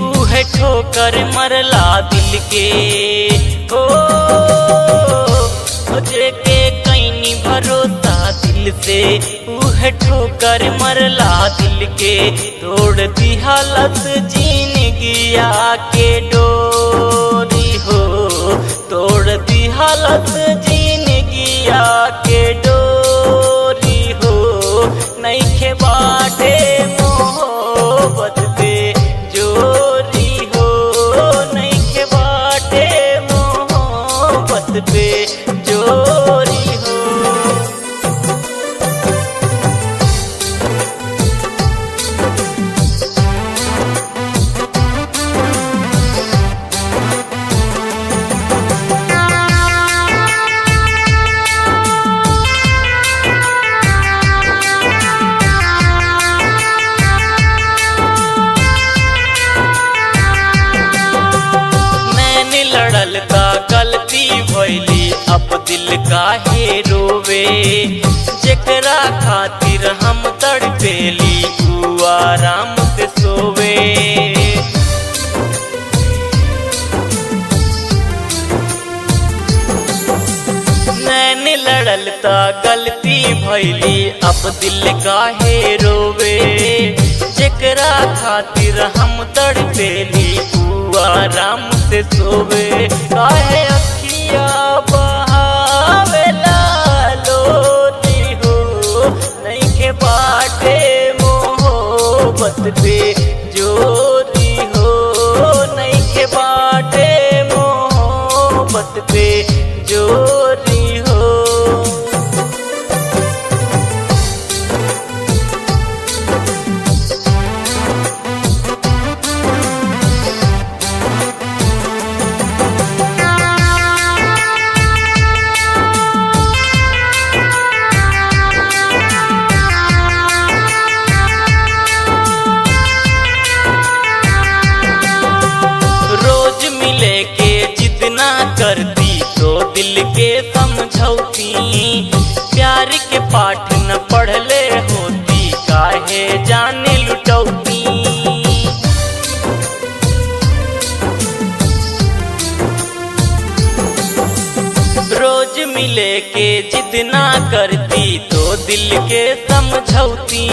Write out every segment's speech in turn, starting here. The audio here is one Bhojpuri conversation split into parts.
उहे ठोकर मरला दिल के। हो जेके कैनी भरोसा दिल से उहे ठोकर मरला दिल के। तोड़ दिहलस जिंदगिया के डोरी हो, तोड़ दिहलस जिंदगिया के डोरी हो। नइखे बाटे मोहब्बत पे जोरी हो, नइखे बाटे मोहब्बत पे जोरी हो। लड़ल का गलती भइली अब दिल काहे रोवे। जेकरा खातिर हम तड़पेली उ आराम से सोवे। नैन लड़ल ता गलती भइली अब दिल काहे रोवे। जेकरा खातिर हम तड़पेली आराम से सोवे। काहे अखिया बहावेला लोरी हो, नइखे बाटे मोहब्बत पे जोरी हो, नइखे बाटे मोहब्बत पे जोरी हो। करती तो दिल के समझौती, प्यार के पाठ न पढ़ले होती काहे जाने लुटौती। रोज मिले के जिद ना करती तो दिल के समझौती,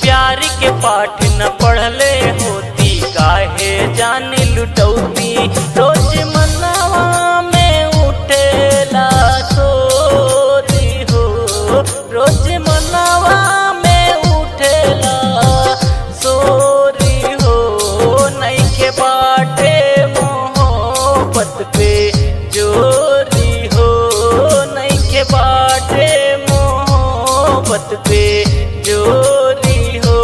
प्यार के पाठ न पढ़ले होती काहे जाने लुटौती। रोज मनवा में उठेला सोरी हो, रोज मनवा में उठेला सोरी हो। नइखे बाटे मोहब्बत पे जोरी हो, नइखे बाटे मोहब्बत पे जोरी हो।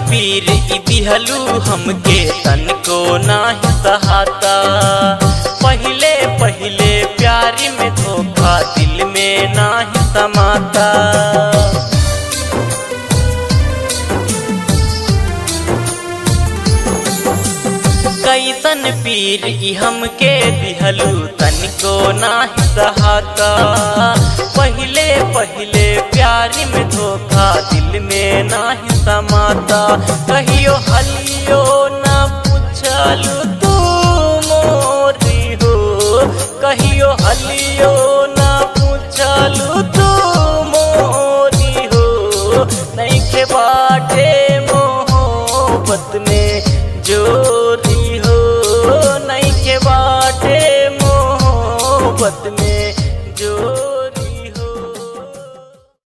पीर दिहलू हमके तनको नाही सहाता। पहले पहले प्यारी में धोखा दिल में नाही समाता। कैसन पीर हमके दिहलू तनको नाही सहाता। पहले पहले प्यारी में धोखा दिल में नाही समाता। कहियो हलियो न पूछलू तू मोरी हो, कहियो हलियो न पूछलू तू मोरी हो। नइखे बा